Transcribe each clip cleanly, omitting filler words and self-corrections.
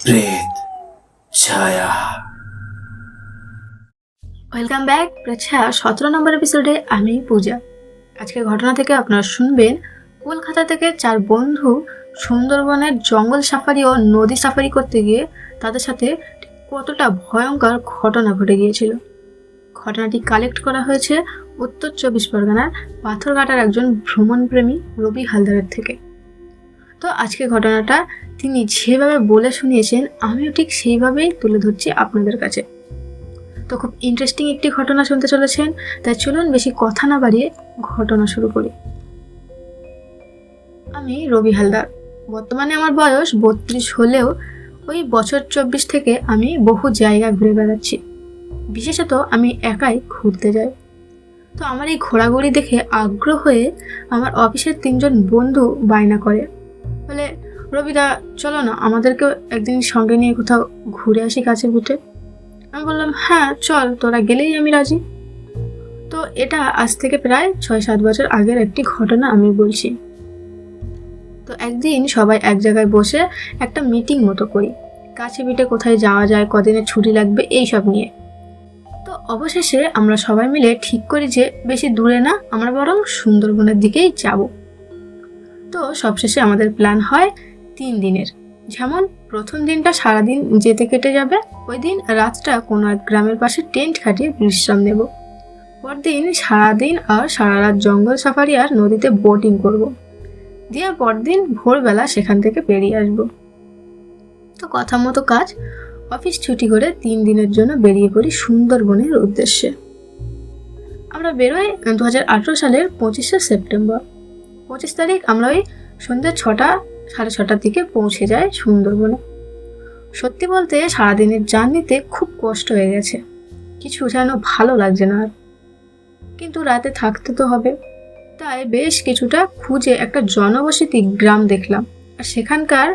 প্রেত ছায়া। Welcome back Preksha 17 নম্বর এপিসোডে আমি পূজা। আজকের ঘটনা থেকে আপনারা শুনবেন কলকাতা থেকে 4 বন্ধু সুন্দরবনের জঙ্গল সাফারি ও নদী সাফারি করতে গিয়ে তাদের সাথে কতটা ভয়ঙ্কর ঘটনা ঘটে গিয়েছিল। ঘটনাটি কালেক্ট করা হয়েছে উত্তর 24 পরগনার পাথরঘাটার একজন ভ্রমণপ্রেমী রবি হালদারের থেকে। তো আজকে ঘটনাটা তিনি যেভাবে বলে শুনিয়েছেন আমিও ঠিক সেইভাবেই তুলে ধরছি আপনাদের কাছে। তো খুব ইন্টারেস্টিং একটি ঘটনা শুনতে চলেছেন, তাই চলুন বেশি কথা না বাড়িয়ে ঘটনা শুরু করি। আমি রবি হালদার। বর্তমানে আমার বয়স 32 হলেও ওই বছর 24 থেকে আমি বহু জায়গা ঘুরে বেড়াচ্ছি। বিশেষত আমি একাই ঘুরতে যাই। তো আমার এই ঘোরাঘুরি দেখে আগ্রহ হয়ে আমার অফিসের 3 জন বন্ধু বায়না করে, বলে রবিদা চলো না আমাদেরকেও একদিন সঙ্গে নিয়ে কোথাও ঘুরে আসি কাছে ঘুরতে। আমি বললাম হ্যাঁ চল, তোরা গেলেই আমি রাজি। তো এটা আজ থেকে প্রায় 6-7 বছর আগের একটি ঘটনা আমি বলছি। তো একদিন সবাই এক জায়গায় বসে একটা মিটিং মতো করি, কাছে পিঠে কোথায় যাওয়া যায়, কদিনের ছুটি লাগবে এইসব নিয়ে। তো অবশেষে আমরা সবাই মিলে ঠিক করি যে বেশি দূরে না, আমরা বরং সুন্দরবনের দিকেই যাব। তো সবশেষে আমাদের প্ল্যান হয় 3 দিনের। যেমন প্রথম দিনটা সারাদিন যেতে কেটে যাবে, ওই দিন রাতটা কোনো এক গ্রামের পাশে টেন্ট খাটিয়ে বিশ্রাম নেব। পরদিন সারাদিন আর সারা রাত জঙ্গল সাফারি আর নদীতে বোটিং করব, দিয়ে পরদিন ভোরবেলা সেখান থেকে বেরিয়ে আসব। তো কথা মতো কাজ, অফিস ছুটি করে 3 দিনের জন্য বেরিয়ে পড়ি সুন্দরবনের উদ্দেশ্যে। আমরা বেরোই 2018 সালের 25শে সেপ্টেম্বর। 25 তারিখ আমরা ওই সন্ধ্যে 6-6:30 দিকে পৌঁছে যাই সুন্দরবনে। সত্যি বলতে সারাদিনের জার্নিতে খুব কষ্ট হয়ে গেছে, কিছু যেন ভালো লাগছে না আর। কিন্তু রাতে থাকতে তো হবে, তাই বেশ কিছুটা খুঁজে একটা জনবসতি গ্রাম দেখলাম, আর সেখানকার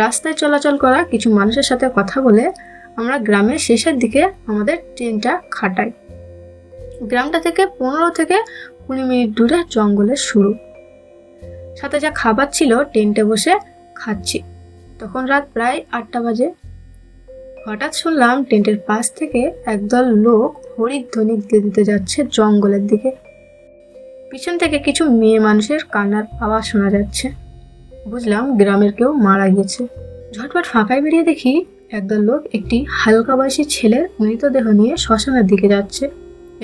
রাস্তায় চলাচল করা কিছু মানুষের সাথে কথা বলে আমরা গ্রামের শেষের দিকে আমাদের ট্রেনটা খাটাই। গ্রামটা থেকে 15-20 মিনিট দূরে জঙ্গলের শুরু। সাথে যা খাবার ছিল টেন্টে বসে খাচ্ছি। তখন রাত প্রায় 8টা বাজে। হঠাৎ শুনলাম টেন্টের পাশ থেকে একদল লোক হরিধ্বনি দিতে যাচ্ছে জঙ্গলের দিকে। পিছন থেকে কিছু মেয়ে মানুষের কান্নার আওয়াজ শোনা যাচ্ছে। বুঝলাম গ্রামের কেউ মারা গেছে। ঝটপট ফাঁকায় বেরিয়ে দেখি একদল লোক একটি হালকা বয়সী ছেলের মৃতদেহ নিয়ে শ্মশানের দিকে যাচ্ছে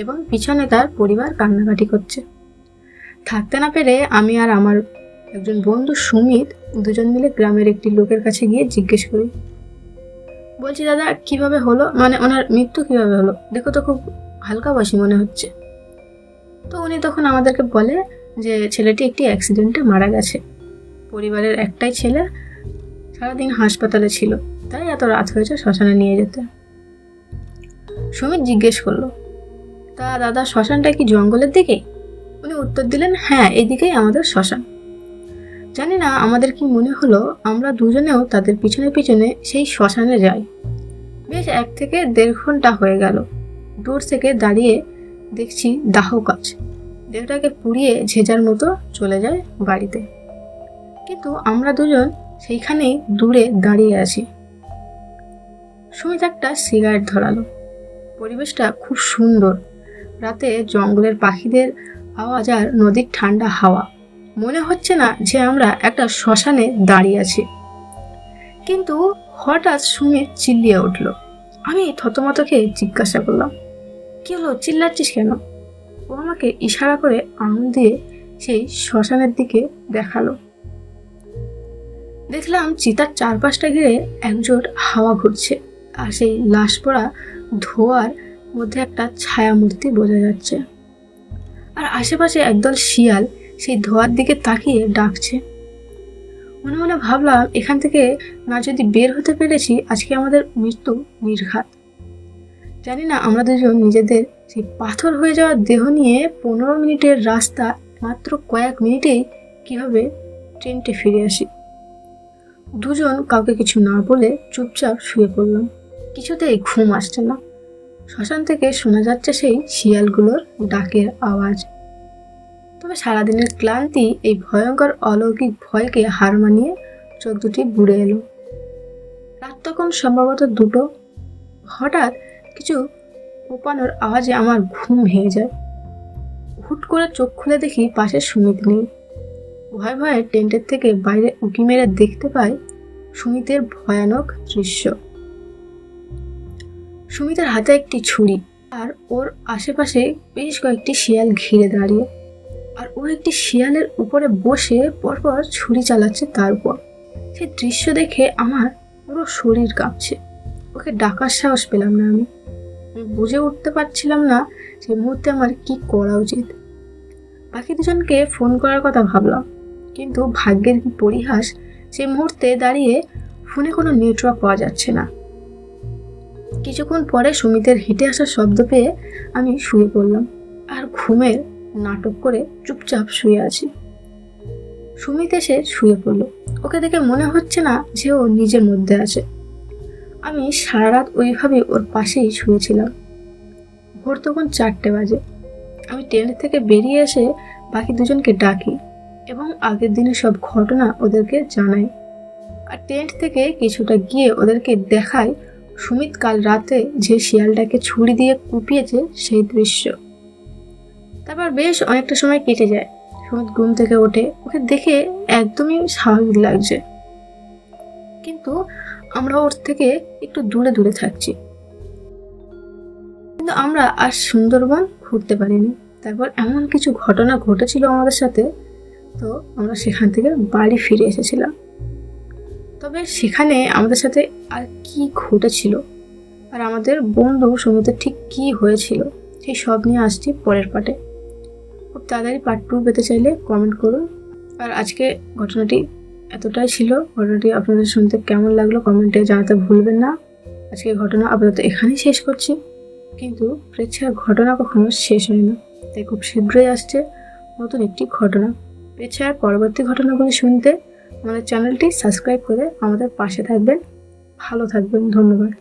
এবং পিছনে তার পরিবার কান্নাকাটি করছে। থাকতে না পেরে আমি আর আমার একজন বন্ধু সুমিত দুজন মিলে গ্রামের একটি লোকের কাছে গিয়ে জিজ্ঞেস করি, বলছি দাদা কিভাবে হলো, মানে ওনার মৃত্যু কিভাবে হলো, দেখো তো খুব হালকা বয়সী মনে হচ্ছে। তো উনি তখন আমাদেরকে বলে যে ছেলেটি একটি অ্যাক্সিডেন্টে মারা গেছে। পরিবারের একটাই ছেলে, সারাদিন হাসপাতালে ছিল, তাই এত রাত হয়েছে শ্মশানে নিয়ে যেতে। সুমিত জিজ্ঞেস করলো, তা দাদা শ্মশানটা কি জঙ্গলের দিকেই? উনি উত্তর দিলেন হ্যাঁ এদিকেই আমাদের শ্মশান। জানি না আমাদের কি মনে হলো, আমরা দুজনেও তাদের পিছনে পিছনে সেই শ্মশানে যাই। বেশ 1 থেকে 1.5 ঘন্টা হয়ে গেল। দূর থেকে দাঁড়িয়ে দেখছি দাহ কাজ, দেহটাকে পুড়িয়ে ঝেঁঝার মতো চলে যায় বাড়িতে। কিন্তু আমরা দুজন সেইখানেই দূরে দাঁড়িয়ে আছি। সুমিত একটা সিগারেট ধরালো। পরিবেশটা খুব সুন্দর, রাতে জঙ্গলের পাখিদের আওয়াজ আর নদীর ঠান্ডা হাওয়া। মনে হচ্ছে না যে আমরা একটা শ্মশানে দাঁড়িয়ে আছি। কিন্তু হঠাৎ সুমিত চিল্লিয়ে উঠল। আমি থতমত খেয়ে জিজ্ঞাসা করলাম, কি হলো, চিল্লাচ্ছিস কেন? ও আমাকে ইশারা করে আঙুল দিয়ে সেই শ্মশানের দিকে দেখালো। দেখলাম চিতার চারপাশটা ঘিরে একজোট হাওয়া ঘুরছে, আর সেই লাশ পড়া ধোঁয়ার মধ্যে একটা ছায়া মূর্তি বোঝা যাচ্ছে। আর আশেপাশে একদল শিয়াল সেই ধোঁয়ার দিকে তাকিয়ে ডাকছে। মনে মনে ভাবলাম এখান থেকে না যদি বের হতে পেরেছি আজকে আমাদের মৃত্যু নির্ঘাত। জানি না আমরা দুজন নিজেদের সেই পাথর হয়ে যাওয়া দেহ নিয়ে 15 মিনিটের রাস্তা মাত্র কয়েক মিনিটেই কিভাবে ট্রেনটে ফিরে আসি। দুজন কাউকে কিছু না বলে চুপচাপ শুয়ে পড়লাম। কিছুতেই ঘুম আসছে না। শ্মশান থেকে শোনা যাচ্ছে সেই শিয়ালগুলোর ডাকের আওয়াজ। তবে সারাদিনের ক্লান্তি এই ভয়ঙ্কর অলৌকিক ভয়কে হার মানিয়ে চোখ দুটি বুড়ে এলো। রাত তখন তখন সম্ভবত 2টো। হঠাৎ কিছু কোপানোর আওয়াজে আমার ঘুম ভেঙে যায়। হুট করে চোখ খুলে দেখি পাশে সুমিত নেই। ভয়ে ভয়ে টেন্টের থেকে বাইরে উঁকি মেরে দেখতে পাই সুমিতের ভয়ানক দৃশ্য। সুমিতের হাতে একটি ছুরি, আর ওর আশেপাশে বেশ কয়েকটি শিয়াল ঘিরে দাঁড়িয়ে, আর ও একটি শিয়ালের উপরে বসে পরপর ছুরি চালাচ্ছে তার উপর। সেই দৃশ্য দেখে আমার পুরো শরীর কাঁপছে। ওকে ডাকার সাহস পেলাম না। আমি বুঝে উঠতে পারছিলাম না সেই মুহূর্তে আমার কি করা উচিত। বাকি দুজনকে ফোন করার কথা ভাবলাম, কিন্তু ভাগ্যের কি পরিহাস, সেই মুহূর্তে দাঁড়িয়ে ফোনে কোনো নেটওয়ার্ক পাওয়া যাচ্ছে না। কিছুক্ষণ পরে সুমিতের হেঁটে আসার শব্দ পেয়ে আমি শুয়ে পড়লাম, আর ঘুমের নাটক করে চুপচাপ শুয়ে আছি। সুমিত এসে শুয়ে পড়ল। ওকে দেখে মনে হচ্ছে না যে ও নিজের মধ্যে আছে। আমি সারা রাত ওইভাবে ওর পাশেই শুয়েছিলাম। ভোর তখন 4টে বাজে। আমি ট্রেন থেকে বেরিয়ে এসে বাকি দুজনকে ডাকি এবং আগের দিনের সব ঘটনা ওদেরকে জানাই। আর টেন্ট থেকে কিছুটা গিয়ে ওদেরকে দেখাই সুমিত কাল রাতে যে শিয়ালটাকে ছুরি দিয়ে কুপিয়েছে সেই দৃশ্য। তারপর বেশ অনেকটা সময় কেটে যায়। সুমিত ঘুম থেকে ওঠে। ওকে দেখে একদমই স্বাভাবিক লাগছে, কিন্তু আমরা ওর থেকে একটু দূরে দূরে থাকছি। কিন্তু আমরা আর সুন্দরবন ঘুরতে পারিনি। তারপর এমন কিছু ঘটনা ঘটেছিল আমাদের সাথে, তো আমরা সেখান থেকে বাড়ি ফিরে এসেছিলাম। তবে সেখানে আমাদের সাথে আর কি ঘটেছিল আর আমাদের বন্ধু সুমিতের ঠিক কি হয়েছিল, সেই সব নিয়ে আসছি পরের পার্টে। খুব তাড়াতাড়ি পার্ট 2 পেতে চাইলে কমেন্ট করুন। আর আজকে ঘটনাটি এতটাই ছিল। ঘটনাটি আপনাদের শুনতে কেমন লাগলো কমেন্টে জানাতে ভুলবেন না। আজকে ঘটনা আপাতত এখানেই শেষ করছি, কিন্তু প্রেক্ষার ঘটনা কখনো শেষ হয় না, তাই খুব শীঘ্রই আসছে নতুন একটি ঘটনা। প্রেক্ষার পরবর্তী ঘটনাগুলি শুনতে আমাদের চ্যানেলটি সাবস্ক্রাইব করে আমাদের পাশে থাকবেন। ভালো থাকবেন। ধন্যবাদ।